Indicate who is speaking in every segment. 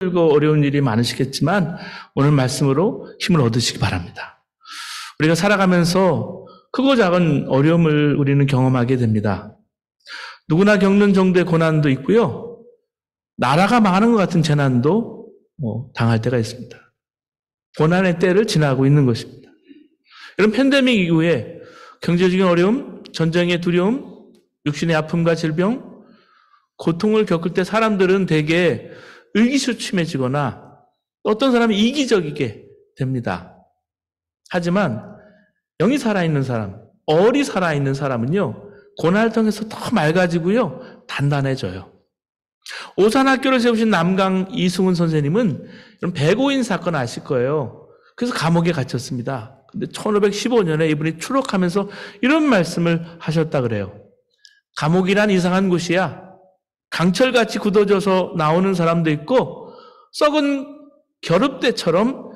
Speaker 1: 힘들고 어려운 일이 많으시겠지만 오늘 말씀으로 힘을 얻으시기 바랍니다. 우리가 살아가면서 크고 작은 어려움을 우리는 경험하게 됩니다. 누구나 겪는 정도의 고난도 있고요. 나라가 망하는 것 같은 재난도 당할 때가 있습니다. 고난의 때를 지나고 있는 것입니다. 이런 팬데믹 이후에 경제적인 어려움, 전쟁의 두려움, 육신의 아픔과 질병, 고통을 겪을 때 사람들은 대개 의기소침해지거나 어떤 사람이 이기적이게 됩니다. 하지만 영이 살아있는 사람, 얼이 살아있는 사람은요, 고난을 통해서 더 맑아지고요, 단단해져요. 오산학교를 세우신 남강 이승훈 선생님은 이런 배고인 사건 아실 거예요. 그래서 감옥에 갇혔습니다. 근데 1515년에 이분이 추록하면서 이런 말씀을 하셨다 그래요. 감옥이란 이상한 곳이야. 강철같이 굳어져서 나오는 사람도 있고 썩은 겨릅대처럼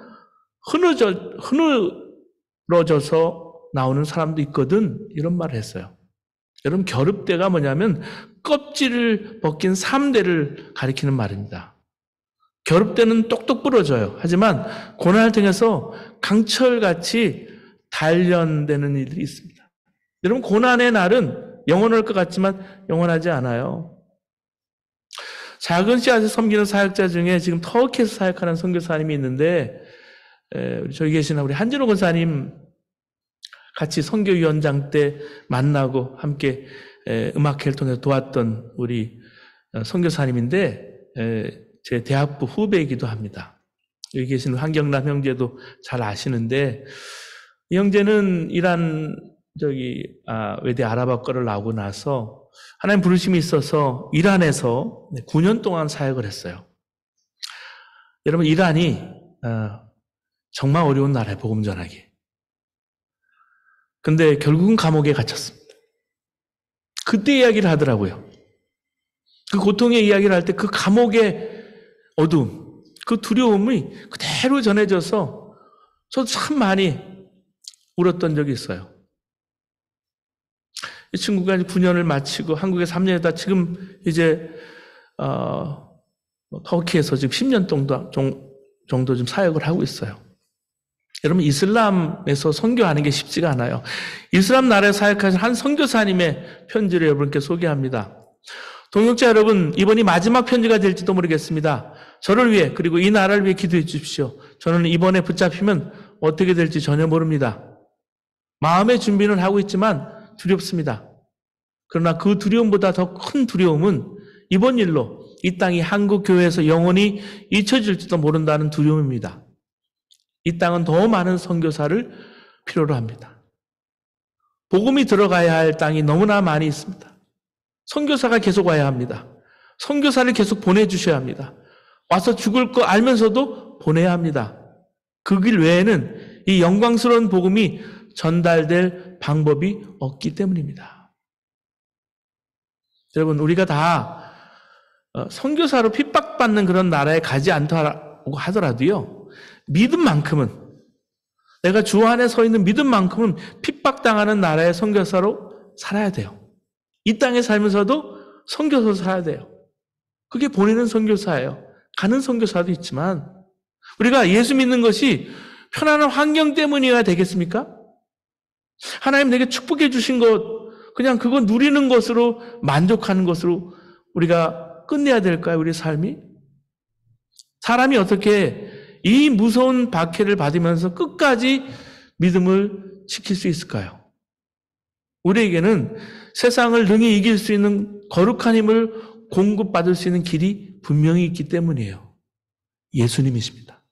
Speaker 1: 흐느러져서 나오는 사람도 있거든. 이런 말을 했어요. 여러분, 겨릅대가 뭐냐면 껍질을 벗긴 삼대를 가리키는 말입니다. 겨릅대는 똑똑 부러져요. 하지만 고난을 통해서 강철같이 단련되는 일들이 있습니다. 여러분, 고난의 날은 영원할 것 같지만 영원하지 않아요. 작은 씨앗을 섬기는 사역자 중에 지금 터키에서 사역하는 선교사님이 있는데, 저기 계시는 우리 한진호 권사님 같이 선교위원장 때 만나고 함께 음악회를 통해서 도왔던 우리 선교사님인데, 제 대학부 후배이기도 합니다. 여기 계시는 황경남 형제도 잘 아시는데, 이 형제는 이란 외대 아랍학과를 나오고 나서 하나님 부르심이 있어서 이란에서 9년 동안 사역을 했어요. 여러분, 이란이 정말 어려운 나라에 복음 전하기. 근데 결국은 감옥에 갇혔습니다. 그때 이야기를 하더라고요. 그 고통의 이야기를 할 때 그 감옥의 어두움, 그 두려움이 그대로 전해져서 저도 참 많이 울었던 적이 있어요. 이 친구가 9년을 마치고 한국에 3년이다 지금 이제 터키에서 지금 10년 정도 좀 사역을 하고 있어요. 여러분, 이슬람에서 선교하는 게 쉽지가 않아요. 이슬람 나라에 사역하신 한 선교사님의 편지를 여러분께 소개합니다. 동역자 여러분, 이번이 마지막 편지가 될지도 모르겠습니다. 저를 위해 그리고 이 나라를 위해 기도해 주십시오. 저는 이번에 붙잡히면 어떻게 될지 전혀 모릅니다. 마음의 준비는 하고 있지만 두렵습니다. 그러나 그 두려움보다 더 큰 두려움은 이번 일로 이 땅이 한국 교회에서 영원히 잊혀질지도 모른다는 두려움입니다. 이 땅은 더 많은 선교사를 필요로 합니다. 복음이 들어가야 할 땅이 너무나 많이 있습니다. 선교사가 계속 와야 합니다. 선교사를 계속 보내주셔야 합니다. 와서 죽을 거 알면서도 보내야 합니다. 그 길 외에는 이 영광스러운 복음이 전달될 방법이 없기 때문입니다. 여러분, 우리가 다 선교사로 핍박받는 그런 나라에 가지 않다고 하더라도요, 믿음만큼은, 내가 주 안에 서 있는 믿음만큼은 핍박당하는 나라의 선교사로 살아야 돼요. 이 땅에 살면서도 선교사로 살아야 돼요. 그게 보내는 선교사예요. 가는 선교사도 있지만 우리가 예수 믿는 것이 편안한 환경 때문이어야 되겠습니까? 하나님 내게 축복해 주신 것, 그냥 그거 누리는 것으로 만족하는 것으로 우리가 끝내야 될까요? 우리 삶이? 사람이 어떻게 이 무서운 박해를 받으면서 끝까지 믿음을 지킬 수 있을까요? 우리에게는 세상을 능히 이길 수 있는 거룩한 힘을 공급받을 수 있는 길이 분명히 있기 때문이에요. 예수님이십니다.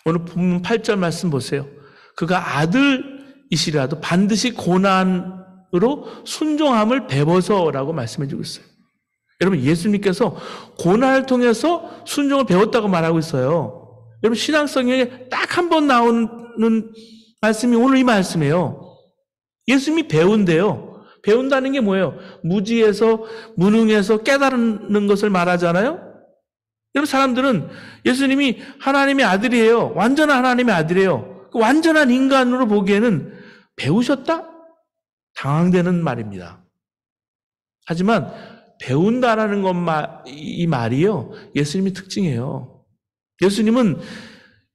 Speaker 1: 오늘 본문 8절 말씀 보세요. 그가 아들이시라도 반드시 고난으로 순종함을 배워서라고 말씀해 주고 있어요. 여러분, 예수님께서 고난을 통해서 순종을 배웠다고 말하고 있어요. 여러분, 신앙성경에 딱 한 번 나오는 말씀이 오늘 이 말씀이에요. 예수님이 배운대요. 배운다는 게 뭐예요? 무지에서, 무능에서 깨달는 것을 말하잖아요? 여러분, 사람들은 예수님이 하나님의 아들이에요. 완전한 하나님의 아들이에요. 그 완전한 인간으로 보기에는 배우셨다? 당황되는 말입니다. 하지만 배운다라는 이 말이요, 예수님의 특징이에요. 예수님은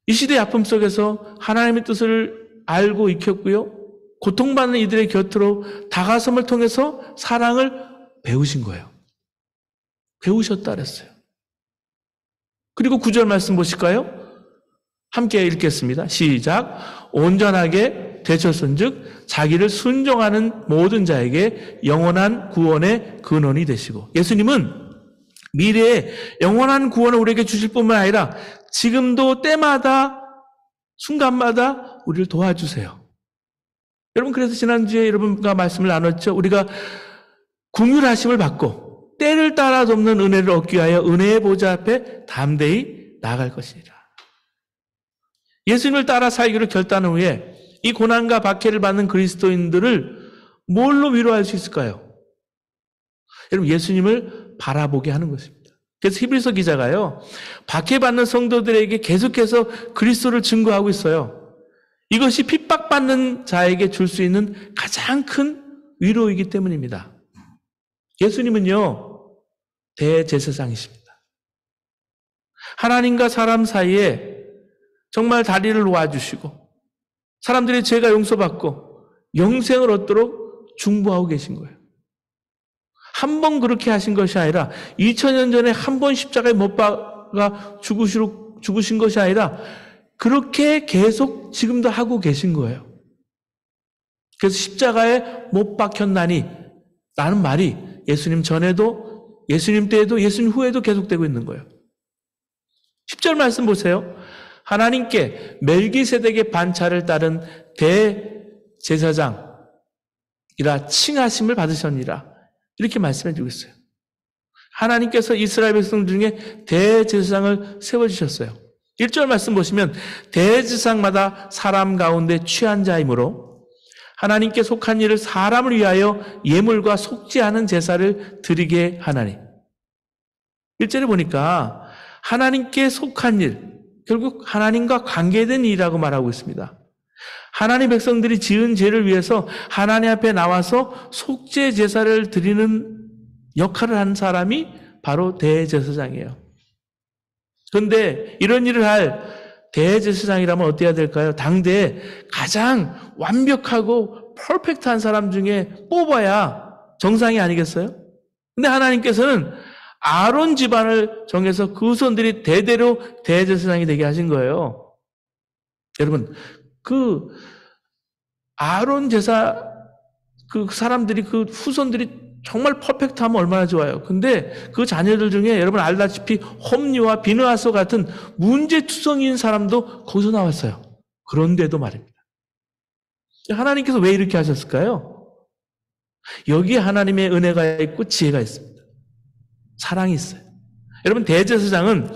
Speaker 1: 이 시대의 아픔 속에서 하나님의 뜻을 알고 익혔고요, 고통받는 이들의 곁으로 다가섬을 통해서 사랑을 배우신 거예요. 배우셨다 그랬어요. 그리고 9절 말씀 보실까요? 함께 읽겠습니다. 시작. 온전하게 되셨은즉 자기를 순종하는 모든 자에게 영원한 구원의 근원이 되시고, 예수님은 미래에 영원한 구원을 우리에게 주실 뿐만 아니라 지금도 때마다 순간마다 우리를 도와주세요. 여러분, 그래서 지난주에 여러분과 말씀을 나눴죠. 우리가 긍휼하심을 받고 때를 따라 돕는 은혜를 얻기 위하여 은혜의 보좌 앞에 담대히 나아갈 것이니라. 예수님을 따라 살기로 결단한 후에 이 고난과 박해를 받는 그리스도인들을 뭘로 위로할 수 있을까요? 여러분, 예수님을 바라보게 하는 것입니다. 그래서 히브리서 기자가요, 박해받는 성도들에게 계속해서 그리스도를 증거하고 있어요. 이것이 핍박받는 자에게 줄 수 있는 가장 큰 위로이기 때문입니다. 예수님은요, 대제사장이십니다. 하나님과 사람 사이에 정말 다리를 놓아주시고 사람들의 죄가 용서받고 영생을 얻도록 중보하고 계신 거예요. 한 번 그렇게 하신 것이 아니라 2000년 전에 한 번 십자가에 못 박아 죽으신 것이 아니라 그렇게 계속 지금도 하고 계신 거예요. 그래서 십자가에 못 박혔나니 라는 말이 예수님 전에도, 예수님 때에도, 예수님 후에도 계속되고 있는 거예요. 10절 말씀 보세요. 하나님께 멜기세덱의 반차를 따른 대제사장이라 칭하심을 받으셨니라. 이렇게 말씀해 주고 있어요. 하나님께서 이스라엘 백성 중에 대제사장을 세워주셨어요. 1절 말씀 보시면 대제사장마다 사람 가운데 취한 자이므로 하나님께 속한 일을 사람을 위하여 예물과 속지 않은 제사를 드리게 하나니. 1절에 보니까 하나님께 속한 일, 결국 하나님과 관계된 일이라고 말하고 있습니다. 하나님 백성들이 지은 죄를 위해서 하나님 앞에 나와서 속죄 제사를 드리는 역할을 하는 사람이 바로 대제사장이에요. 그런데 이런 일을 할 대제사장이라면 어때야 될까요? 당대에 가장 완벽하고 퍼펙트한 사람 중에 뽑아야 정상이 아니겠어요? 근데 하나님께서는 아론 집안을 정해서 그 후손들이 대대로 대제사장이 되게 하신 거예요. 여러분, 그 아론 제사, 그 사람들이, 그 후손들이 정말 퍼펙트하면 얼마나 좋아요. 근데 그 자녀들 중에 여러분 알다시피 홈리와 비느하스 같은 문제투성이인 사람도 거기서 나왔어요. 그런데도 말입니다. 하나님께서 왜 이렇게 하셨을까요? 여기에 하나님의 은혜가 있고 지혜가 있습니다. 사랑이 있어요. 여러분, 대제사장은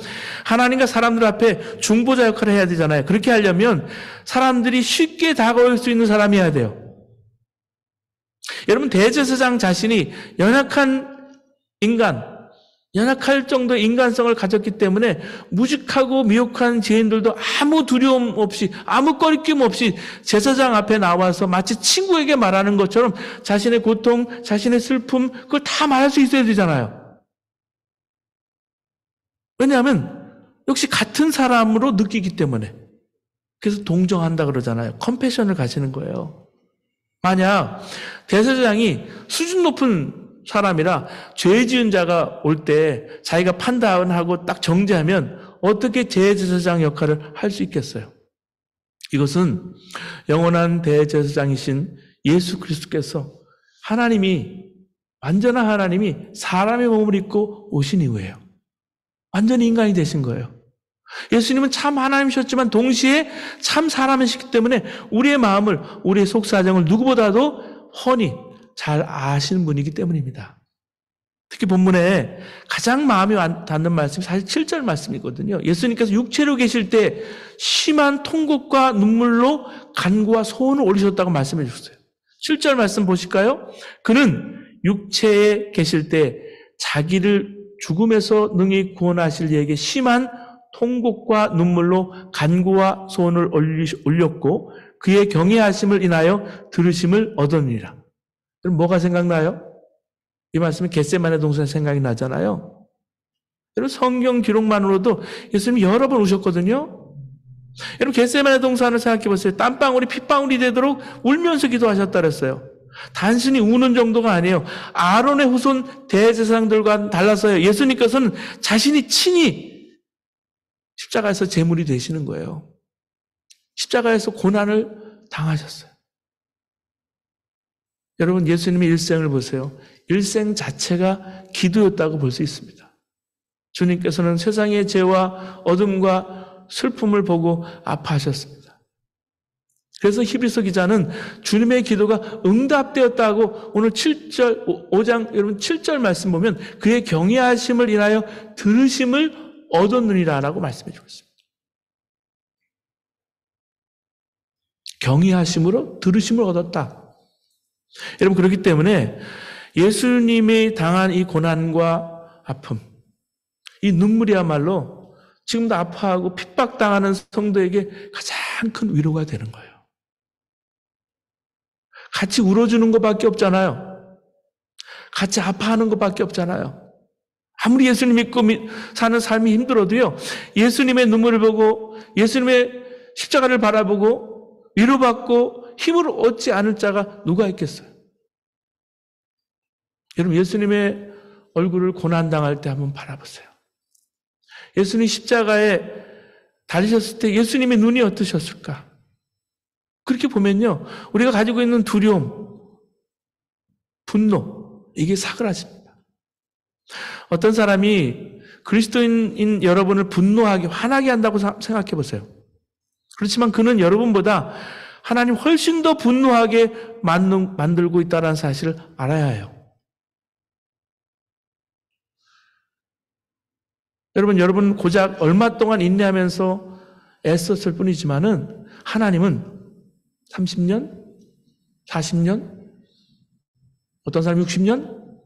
Speaker 1: 하나님과 사람들 앞에 중보자 역할을 해야 되잖아요. 그렇게 하려면 사람들이 쉽게 다가올 수 있는 사람이어야 돼요. 여러분, 대제사장 자신이 연약한 인간, 연약할 정도의 인간성을 가졌기 때문에 무식하고 미혹한 죄인들도 아무 두려움 없이, 아무 꺼리낌 없이 제사장 앞에 나와서 마치 친구에게 말하는 것처럼 자신의 고통, 자신의 슬픔, 그걸 다 말할 수 있어야 되잖아요. 왜냐하면 역시 같은 사람으로 느끼기 때문에. 그래서 동정한다 그러잖아요. 컴패션을 가지는 거예요. 만약 대제사장이 수준 높은 사람이라 죄 지은 자가 올 때 자기가 판단하고 딱 정죄하면 어떻게 대제사장 역할을 할 수 있겠어요? 이것은 영원한 대제사장이신 예수 그리스도께서 하나님이, 완전한 하나님이 사람의 몸을 입고 오신 이후에요. 완전히 인간이 되신 거예요. 예수님은 참 하나님이셨지만 동시에 참 사람이시기 때문에 우리의 마음을, 우리의 속사정을 누구보다도 훤히 잘 아시는 분이기 때문입니다. 특히 본문에 가장 마음이 닿는 말씀이 사실 7절 말씀이거든요. 예수님께서 육체로 계실 때 심한 통곡과 눈물로 간구와 소원을 올리셨다고 말씀해 주셨어요. 7절 말씀 보실까요? 그는 육체에 계실 때 자기를 죽음에서 능히 구원하실 이에게 심한 통곡과 눈물로 간구와 소원을 올렸고 그의 경외하심을 인하여 들으심을 얻었느니라. 그럼 뭐가 생각나요? 이 말씀이 겟세마네 동산 생각이 나잖아요. 여러분 성경 기록만으로도 예수님이 여러 번 우셨거든요. 여러분 겟세마네 동산을 생각해 보세요. 땀방울이 핏방울이 되도록 울면서 기도하셨다 그랬어요. 단순히 우는 정도가 아니에요. 아론의 후손 대제사장들과 달라서요. 예수님께서는 자신이 친히 십자가에서 제물이 되시는 거예요. 십자가에서 고난을 당하셨어요. 여러분 예수님의 일생을 보세요. 일생 자체가 기도였다고 볼 수 있습니다. 주님께서는 세상의 죄와 어둠과 슬픔을 보고 아파하셨습니다. 그래서 히브리서 기자는 주님의 기도가 응답되었다고 오늘 7절, 5장 여러분 7절 말씀 보면 그의 경외하심을 인하여 들으심을 얻었느니라라고 말씀해 주고 있습니다. 경외하심으로 들으심을 얻었다. 여러분 그렇기 때문에 예수님이 당한 이 고난과 아픔, 이 눈물이야말로 지금도 아파하고 핍박당하는 성도에게 가장 큰 위로가 되는 거예요. 같이 울어주는 것밖에 없잖아요. 같이 아파하는 것밖에 없잖아요. 아무리 예수님 믿고 사는 삶이 힘들어도요. 예수님의 눈물을 보고 예수님의 십자가를 바라보고 위로받고 힘을 얻지 않을 자가 누가 있겠어요? 여러분 예수님의 얼굴을 고난당할 때 한번 바라보세요. 예수님 십자가에 달리셨을 때 예수님의 눈이 어떠셨을까? 그렇게 보면요. 우리가 가지고 있는 두려움, 분노, 이게 사그라집니다. 어떤 사람이 그리스도인인 여러분을 분노하게, 화나게 한다고 생각해 보세요. 그렇지만 그는 여러분보다 하나님 훨씬 더 분노하게 만들고 있다는 사실을 알아야 해요. 여러분 고작 얼마 동안 인내하면서 애썼을 뿐이지만은 하나님은 30년, 40년, 어떤 사람이 60년,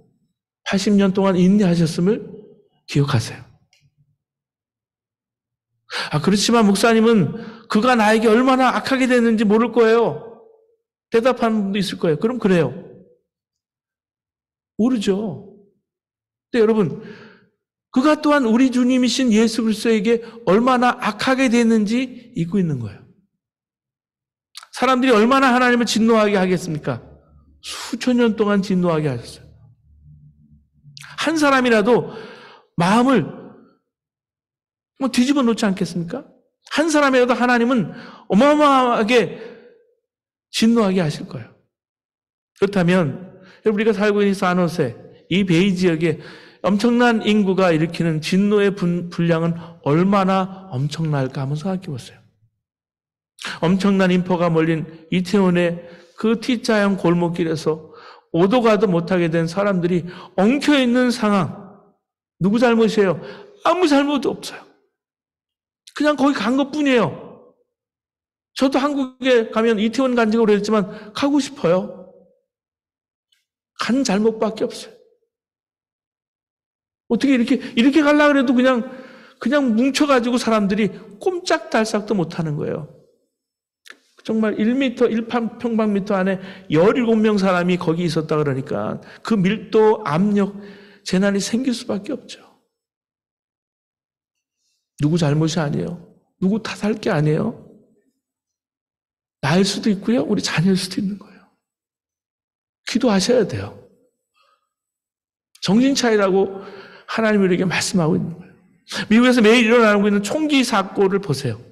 Speaker 1: 80년 동안 인내하셨음을 기억하세요. 그렇지만 목사님은 그가 나에게 얼마나 악하게 됐는지 모를 거예요. 대답하는 분도 있을 거예요. 그럼 그래요. 모르죠. 근데 여러분, 그가 또한 우리 주님이신 예수 그리스도에게 얼마나 악하게 됐는지 잊고 있는 거예요. 사람들이 얼마나 하나님을 진노하게 하겠습니까? 수천 년 동안 진노하게 하셨어요. 한 사람이라도 마음을 뒤집어 놓지 않겠습니까? 한 사람이라도 하나님은 어마어마하게 진노하게 하실 거예요. 그렇다면 우리가 살고 있는 산호세, 이 베이 지역에 엄청난 인구가 일으키는 진노의 분량은 얼마나 엄청날까 한번 생각해 보세요. 엄청난 인포가 몰린 이태원의 그 T자형 골목길에서 오도 가도 못하게 된 사람들이 엉켜있는 상황. 누구 잘못이에요? 아무 잘못도 없어요. 그냥 거기 간 것뿐이에요. 저도 한국에 가면 이태원 간 지가 오래됐지만 가고 싶어요. 간 잘못밖에 없어요. 어떻게 이렇게 가려고 해도 그냥 뭉쳐가지고 사람들이 꼼짝달싹도 못하는 거예요. 정말 1m, 1평방미터 안에 17명 사람이 거기 있었다 그러니까 그 밀도, 압력, 재난이 생길 수밖에 없죠. 누구 잘못이 아니에요. 누구 탓할 게 아니에요. 나일 수도 있고요. 우리 자녀일 수도 있는 거예요. 기도하셔야 돼요. 정신 차리라고 하나님이 우리에게 말씀하고 있는 거예요. 미국에서 매일 일어나고 있는 총기 사고를 보세요.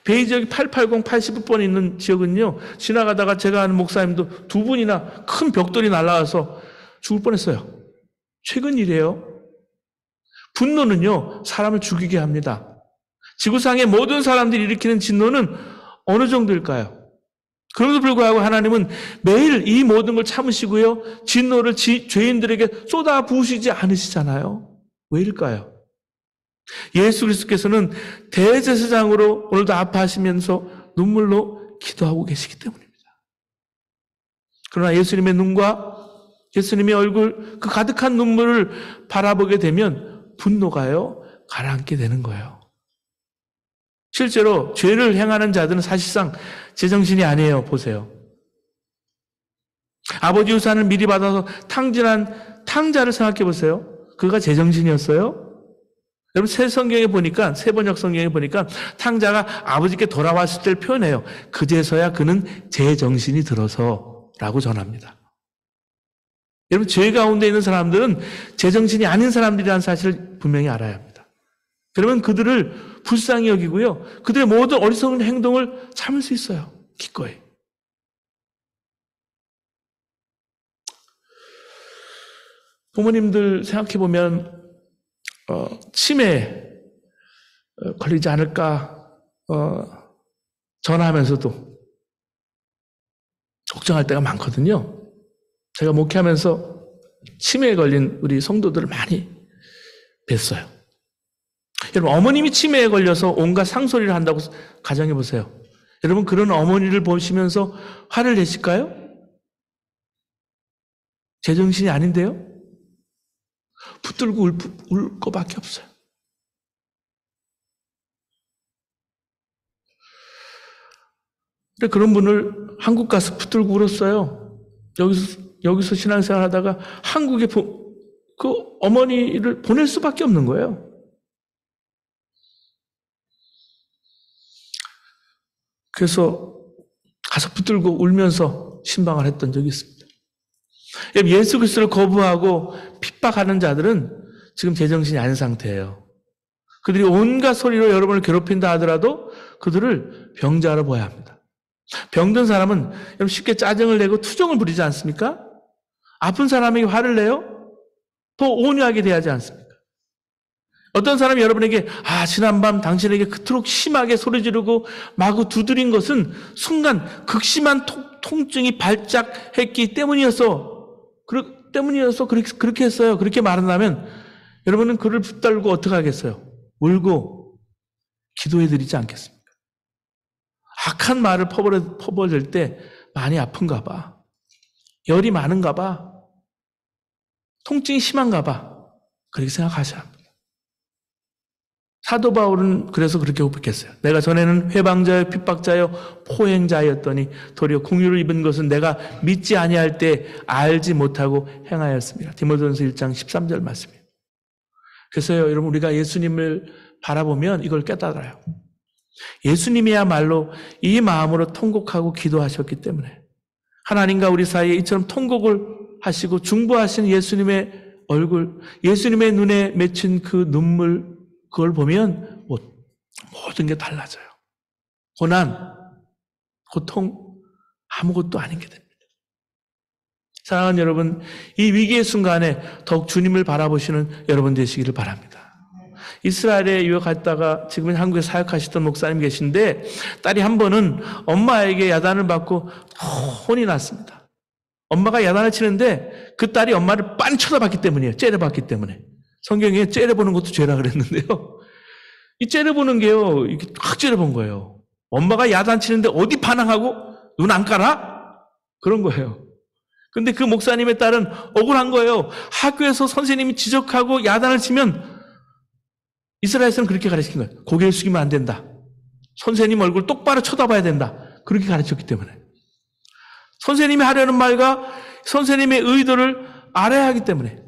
Speaker 1: 베이 지역이 880, 89번 있는 지역은요, 지나가다가 제가 아는 목사님도 2분이나 큰 벽돌이 날아와서 죽을 뻔했어요. 최근 일이에요. 분노는요, 사람을 죽이게 합니다. 지구상의 모든 사람들이 일으키는 진노는 어느 정도일까요? 그럼에도 불구하고 하나님은 매일 이 모든 걸 참으시고요, 진노를 죄인들에게 쏟아 부으시지 않으시잖아요. 왜일까요? 예수 그리스도께서는 대제사장으로 오늘도 아파하시면서 눈물로 기도하고 계시기 때문입니다. 그러나 예수님의 눈과 예수님의 얼굴, 그 가득한 눈물을 바라보게 되면 분노가요, 가라앉게 되는 거예요. 실제로 죄를 행하는 자들은 사실상 제정신이 아니에요. 보세요. 아버지 유산을 미리 받아서 탕진한 탕자를 생각해 보세요. 그가 제정신이었어요? 여러분 새 성경에 보니까 새 번역 성경에 보니까 탕자가 아버지께 돌아왔을 때를 표현해요. 그제서야 그는 제정신이 들어서라고 전합니다. 여러분 죄 가운데 있는 사람들은 제정신이 아닌 사람들이라는 사실을 분명히 알아야 합니다. 그러면 그들을 불쌍히 여기고요. 그들의 모든 어리석은 행동을 참을 수 있어요. 기꺼이. 부모님들 생각해 보면 치매에 걸리지 않을까 전화하면서도 걱정할 때가 많거든요. 제가 목회하면서 치매에 걸린 우리 성도들을 많이 뵀어요. 여러분 어머님이 치매에 걸려서 온갖 상소리를 한다고 가정해 보세요. 여러분 그런 어머니를 보시면서 화를 내실까요? 제정신이 아닌데요? 붙들고 울 거밖에 없어요. 근데 그런 분을 한국 가서 붙들고 울었어요. 여기서 신앙생활 하다가 한국에 그 어머니를 보낼 수밖에 없는 거예요. 그래서 가서 붙들고 울면서 신방을 했던 적이 있습니다. 예수 그리스도를 거부하고 핍박하는 자들은 지금 제정신이 아닌 상태예요. 그들이 온갖 소리로 여러분을 괴롭힌다 하더라도 그들을 병자로 보아야 합니다. 병든 사람은 여러분 쉽게 짜증을 내고 투정을 부리지 않습니까? 아픈 사람에게 화를 내요? 더 온유하게 대하지 않습니까? 어떤 사람이 여러분에게 지난밤 당신에게 그토록 심하게 소리 지르고 마구 두드린 것은 순간 극심한 통증이 발작했기 때문이어서 그렇게 했어요. 그렇게 말한다면 여러분은 그를 붙들고 어떻게 하겠어요? 울고 기도해드리지 않겠습니까? 악한 말을 퍼버릴 때 많이 아픈가 봐. 열이 많은가 봐. 통증이 심한가 봐. 그렇게 생각하셔야 합니다. 사도 바울은 그래서 그렇게 고백했어요. 내가 전에는 회방자여 핍박자여 포행자였더니 도리어 궁유를 입은 것은 내가 믿지 아니할 때 알지 못하고 행하였습니다. 디모데전서 1장 13절 말씀이에요. 그래서요 여러분 우리가 예수님을 바라보면 이걸 깨달아요. 예수님이야말로 이 마음으로 통곡하고 기도하셨기 때문에 하나님과 우리 사이에 이처럼 통곡을 하시고 중보하신 예수님의 얼굴, 예수님의 눈에 맺힌 그 눈물, 그걸 보면 모든 게 달라져요. 고난, 고통 아무것도 아닌 게 됩니다. 사랑하는 여러분, 이 위기의 순간에 더욱 주님을 바라보시는 여러분 되시기를 바랍니다. 이스라엘에 유학했다가 지금 한국에 사역하시던 목사님 계신데 딸이 한 번은 엄마에게 야단을 받고 혼이 났습니다. 엄마가 야단을 치는데 그 딸이 엄마를 빤히 쳐다봤기 때문이에요. 째려봤기 때문에. 성경에 째려보는 것도 죄라 그랬는데요. 이 째려보는 게요, 이렇게 확 째려본 거예요. 엄마가 야단 치는데 어디 반항하고 눈 안 깔아? 그런 거예요. 근데 그 목사님의 딸은 억울한 거예요. 학교에서 선생님이 지적하고 야단을 치면 이스라엘에서는 그렇게 가르친 거예요. 고개를 숙이면 안 된다. 선생님 얼굴 똑바로 쳐다봐야 된다. 그렇게 가르쳤기 때문에. 선생님이 하려는 말과 선생님의 의도를 알아야 하기 때문에.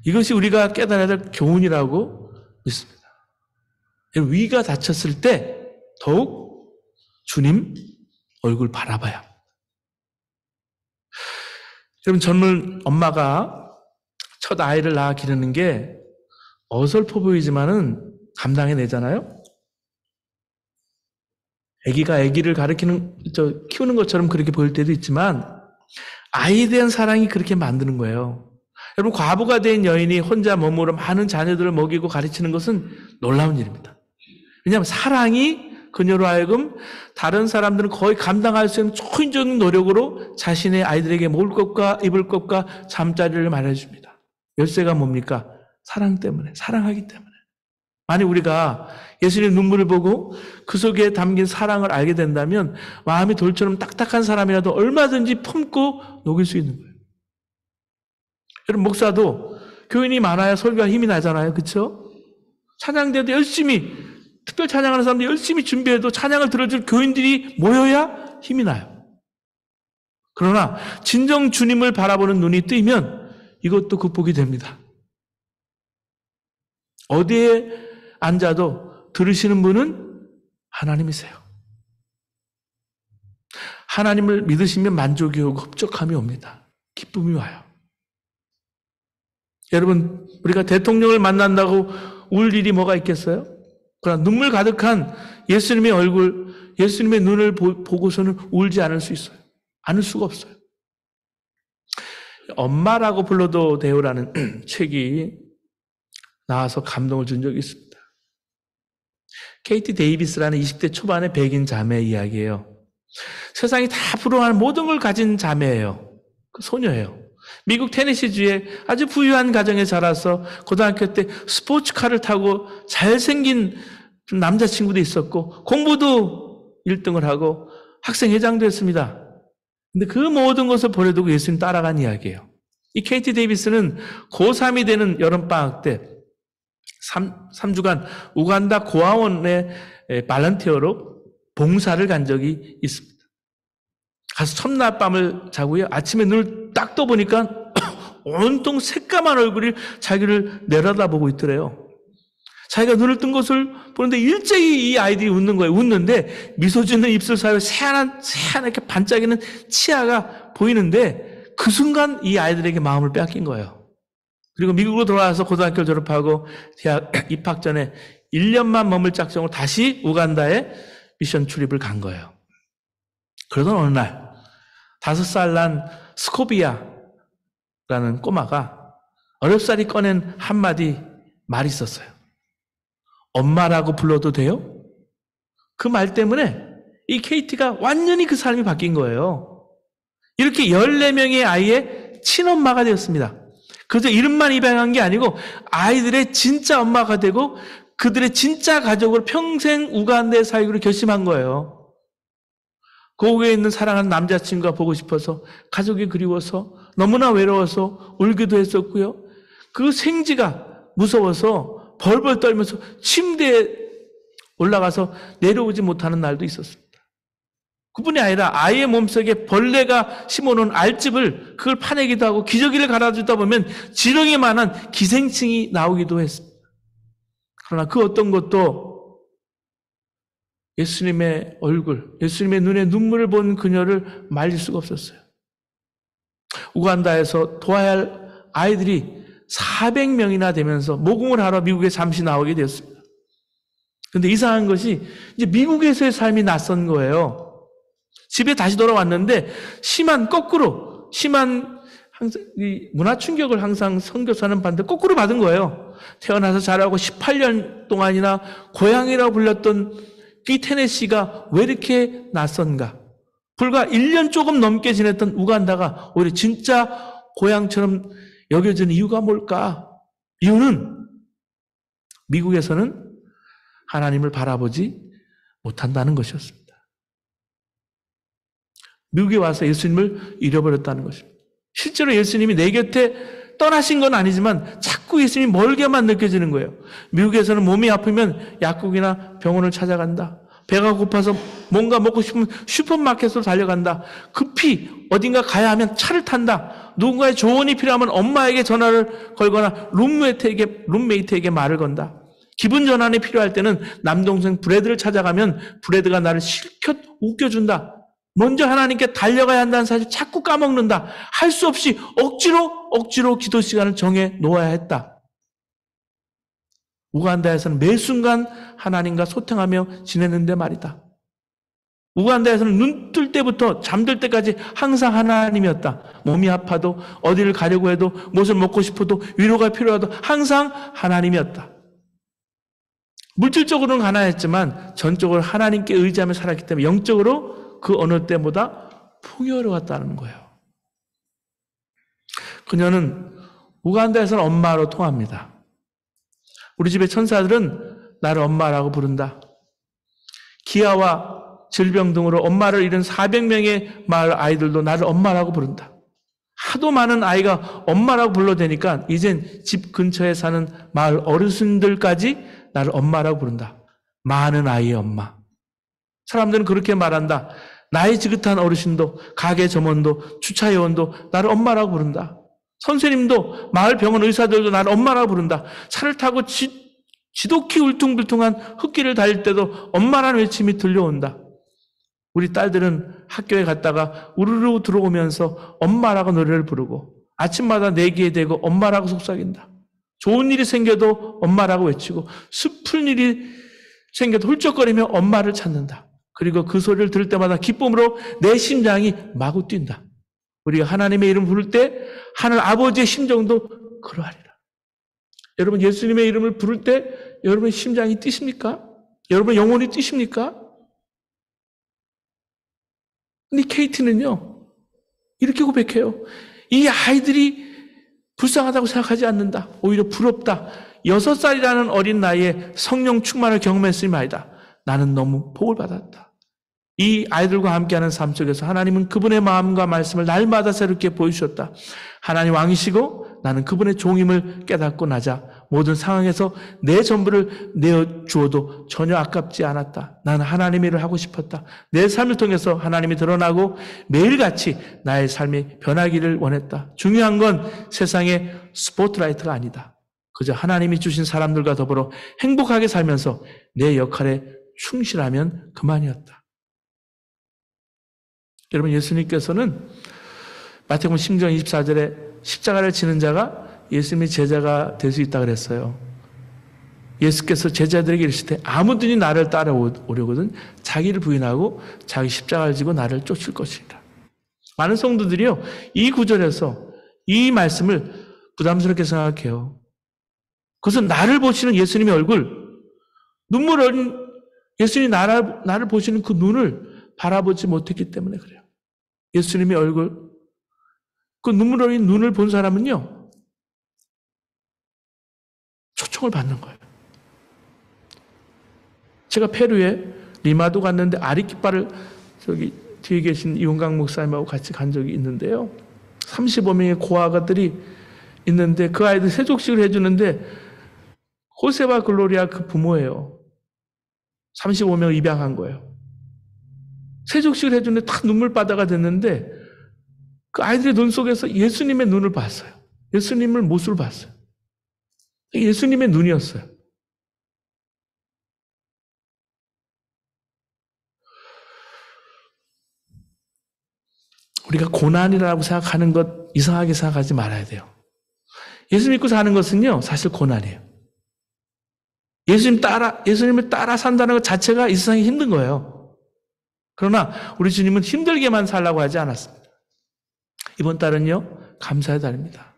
Speaker 1: 이것이 우리가 깨달아야 될 교훈이라고 믿습니다. 위기가 닥쳤을 때 더욱 주님 얼굴 바라봐야 합니다. 여러분 젊은 엄마가 첫 아이를 낳아 기르는 게 어설퍼 보이지만은 감당해내잖아요. 아기가 아기를 키우는 것처럼 그렇게 보일 때도 있지만 아이에 대한 사랑이 그렇게 만드는 거예요. 여러분 과부가 된 여인이 혼자 몸으로 많은 자녀들을 먹이고 가르치는 것은 놀라운 일입니다. 왜냐하면 사랑이 그녀로 하여금 다른 사람들은 거의 감당할 수 있는 초인적인 노력으로 자신의 아이들에게 먹을 것과 입을 것과 잠자리를 마련해줍니다. 열쇠가 뭡니까? 사랑 때문에, 사랑하기 때문에. 만약 우리가 예수님의 눈물을 보고 그 속에 담긴 사랑을 알게 된다면 마음이 돌처럼 딱딱한 사람이라도 얼마든지 품고 녹일 수 있는 거예요. 여러분 목사도 교인이 많아야 설교가 힘이 나잖아요. 그렇죠? 찬양대도 열심히 특별 찬양하는 사람들 열심히 준비해도 찬양을 들어줄 교인들이 모여야 힘이 나요. 그러나 진정 주님을 바라보는 눈이 뜨이면 이것도 극복이 됩니다. 어디에 앉아도 들으시는 분은 하나님이세요. 하나님을 믿으시면 만족이 오고 흡족함이 옵니다. 기쁨이 와요. 여러분, 우리가 대통령을 만난다고 울 일이 뭐가 있겠어요? 그러나 눈물 가득한 예수님의 얼굴, 예수님의 눈을 보고서는 울지 않을 수 있어요. 않을 수가 없어요. 엄마라고 불러도 돼요라는 책이 나와서 감동을 준 적이 있습니다. 케이티 데이비스라는 20대 초반의 백인 자매 이야기예요. 세상이 다 부러워하는 모든 걸 가진 자매예요. 그 소녀예요. 미국 테네시주의 아주 부유한 가정에 자라서 고등학교 때 스포츠카를 타고 잘생긴 남자친구도 있었고 공부도 1등을 하고 학생회장도 했습니다. 근데 그 모든 것을 버려두고 예수님 따라간 이야기예요. 이 케이티 데이비스는 고3이 되는 여름방학 때 3주간 우간다 고아원에 발런티어로 봉사를 간 적이 있습니다. 가서 첫날 밤을 자고요. 아침에 눈을 딱 떠보니까 온통 새까만 얼굴이 자기를 내려다보고 있더래요. 자기가 눈을 뜬 것을 보는데 일제히 이 아이들이 웃는 거예요. 웃는데 미소 짓는 입술 사이에 새하얗게 반짝이는 치아가 보이는데 그 순간 이 아이들에게 마음을 뺏긴 거예요. 그리고 미국으로 돌아와서 고등학교를 졸업하고 대학 입학 전에 1년만 머물 작정으로 다시 우간다에 미션 출입을 간 거예요. 그러던 어느 날 5살 난 스코비아라는 꼬마가 어렵사리 꺼낸 한마디 말이 있었어요. 엄마라고 불러도 돼요? 그 말 때문에 이 케이티가 완전히 그 삶이 바뀐 거예요. 이렇게 14명의 아이의 친엄마가 되었습니다. 그래서 이름만 입양한 게 아니고 아이들의 진짜 엄마가 되고 그들의 진짜 가족을 평생 우간다에 살기로 결심한 거예요. 고국에 있는 사랑하는 남자친구가 보고 싶어서 가족이 그리워서 너무나 외로워서 울기도 했었고요. 그 생지가 무서워서 벌벌 떨면서 침대에 올라가서 내려오지 못하는 날도 있었습니다. 그뿐이 아니라 아이의 몸속에 벌레가 심어놓은 알집을 그걸 파내기도 하고 기저귀를 갈아주다 보면 지렁이만한 기생충이 나오기도 했습니다. 그러나 그 어떤 것도 예수님의 얼굴, 예수님의 눈에 눈물을 본 그녀를 말릴 수가 없었어요. 우간다에서 도와야 할 아이들이 400명이나 되면서 모금을 하러 미국에 잠시 나오게 되었습니다. 그런데 이상한 것이 이제 미국에서의 삶이 낯선 거예요. 집에 다시 돌아왔는데 이 문화 충격을 항상 선교사는 받는데 거꾸로 받은 거예요. 태어나서 자라고 18년 동안이나 고향이라고 불렸던 이 테네시가 왜 이렇게 낯선가? 불과 1년 조금 넘게 지냈던 우간다가 오히려 진짜 고향처럼 여겨지는 이유가 뭘까? 이유는 미국에서는 하나님을 바라보지 못한다는 것이었습니다. 미국에 와서 예수님을 잃어버렸다는 것입니다. 실제로 예수님이 내 곁에 떠나신 건 아니지만 자꾸 예수님이 멀게만 느껴지는 거예요. 미국에서는 몸이 아프면 약국이나 병원을 찾아간다. 배가 고파서 뭔가 먹고 싶으면 슈퍼마켓으로 달려간다. 급히 어딘가 가야 하면 차를 탄다. 누군가의 조언이 필요하면 엄마에게 전화를 걸거나 룸메이트에게 말을 건다. 기분 전환이 필요할 때는 남동생 브래드를 찾아가면 브래드가 나를 실컷 웃겨준다. 먼저 하나님께 달려가야 한다는 사실 자꾸 까먹는다. 할 수 없이 억지로 기도 시간을 정해 놓아야 했다. 우간다에서는 매 순간 하나님과 소통하며 지냈는데 말이다. 우간다에서는 눈 뜰 때부터 잠들 때까지 항상 하나님이었다. 몸이 아파도 어디를 가려고 해도 무엇을 먹고 싶어도 위로가 필요하도 항상 하나님이었다. 물질적으로는 가난했지만 전적으로 하나님께 의지하며 살았기 때문에 영적으로 그 어느 때보다 풍요로웠다는 거예요. 그녀는 우간다에서는 엄마로 통합니다. 우리 집의 천사들은 나를 엄마라고 부른다. 기아와 질병 등으로 엄마를 잃은 400명의 마을 아이들도 나를 엄마라고 부른다. 하도 많은 아이가 엄마라고 불러대니까 이젠 집 근처에 사는 마을 어르신들까지 나를 엄마라고 부른다. 많은 아이의 엄마. 사람들은 그렇게 말한다. 나이 지긋한 어르신도, 가게 점원도, 주차 요원도 나를 엄마라고 부른다. 선생님도, 마을 병원 의사들도 나를 엄마라고 부른다. 차를 타고 지독히 울퉁불퉁한 흙길을 달릴 때도 엄마라는 외침이 들려온다. 우리 딸들은 학교에 갔다가 우르르 들어오면서 엄마라고 노래를 부르고 아침마다 내 귀에 대고 엄마라고 속삭인다. 좋은 일이 생겨도 엄마라고 외치고 슬픈 일이 생겨도 훌쩍거리며 엄마를 찾는다. 그리고 그 소리를 들을 때마다 기쁨으로 내 심장이 마구 뛴다. 우리가 하나님의 이름 부를 때 하늘 아버지의 심정도 그러하리라. 여러분, 예수님의 이름을 부를 때 여러분의 심장이 뛰십니까? 여러분의 영혼이 뛰십니까? 근데 KT는요, 이렇게 고백해요. 이 아이들이 불쌍하다고 생각하지 않는다. 오히려 부럽다. 6살이라는 어린 나이에 성령 충만을 경험했으니 말이다. 나는 너무 복을 받았다. 이 아이들과 함께하는 삶 속에서 하나님은 그분의 마음과 말씀을 날마다 새롭게 보여주셨다. 하나님 왕이시고 나는 그분의 종임을 깨닫고 나자 모든 상황에서 내 전부를 내어주어도 전혀 아깝지 않았다. 나는 하나님의 일을 하고 싶었다. 내 삶을 통해서 하나님이 드러나고 매일같이 나의 삶이 변하기를 원했다. 중요한 건 세상의 스포트라이트가 아니다. 그저 하나님이 주신 사람들과 더불어 행복하게 살면서 내 역할에 충실하면 그만이었다. 여러분, 예수님께서는 마태복음 10장 24절에 십자가를 지는 자가 예수님의 제자가 될 수 있다고 그랬어요. 예수께서 제자들에게 이르시되 아무든지 나를 따라오려거든 자기를 부인하고 자기 십자가를 지고 나를 쫓을 것이니라. 많은 성도들이요, 이 구절에서 이 말씀을 부담스럽게 생각해요. 그것은 나를 보시는 예수님의 얼굴, 눈물 어린 예수님이 나를 보시는 그 눈을 바라보지 못했기 때문에 그래요. 예수님의 얼굴, 그 눈물 어린 눈을 본 사람은요, 초청을 받는 거예요. 제가 페루에 리마도 갔는데 아리키파를 저기 뒤에 계신 이용강 목사님하고 같이 간 적이 있는데요. 35명의 고아가들이 있는데 그 아이들 세족식을 해주는데 호세와 글로리아 그 부모예요. 35명 입양한 거예요. 세족식을 해주는데 다 눈물바다가 됐는데 그 아이들의 눈 속에서 예수님의 눈을 봤어요. 예수님을 모습을 봤어요. 예수님의 눈이었어요. 우리가 고난이라고 생각하는 것 이상하게 생각하지 말아야 돼요. 예수 믿고 사는 것은요, 사실 고난이에요. 예수님을 따라 산다는 것 자체가 이 세상에 힘든 거예요. 그러나 우리 주님은 힘들게만 살라고 하지 않았습니다. 이번 달은요, 감사의 달입니다.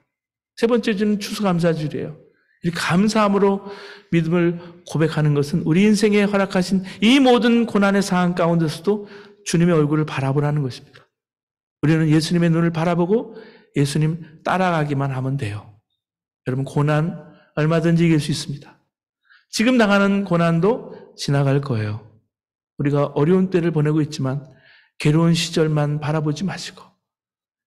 Speaker 1: 세 번째 주는 추수감사주일이에요. 이 감사함으로 믿음을 고백하는 것은 우리 인생에 허락하신 이 모든 고난의 상황 가운데서도 주님의 얼굴을 바라보라는 것입니다. 우리는 예수님의 눈을 바라보고 예수님 따라가기만 하면 돼요. 여러분, 고난 얼마든지 이길 수 있습니다. 지금 당하는 고난도 지나갈 거예요. 우리가 어려운 때를 보내고 있지만 괴로운 시절만 바라보지 마시고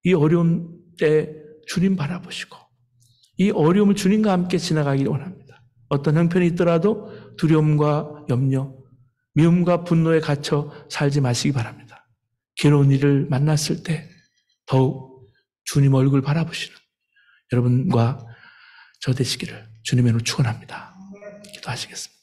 Speaker 1: 이 어려운 때 주님 바라보시고 이 어려움을 주님과 함께 지나가기를 원합니다. 어떤 형편이 있더라도 두려움과 염려, 미움과 분노에 갇혀 살지 마시기 바랍니다. 괴로운 일을 만났을 때 더욱 주님 얼굴 바라보시는 여러분과 저 되시기를 주님의 이름으로 축원합니다. 기도하시겠습니다.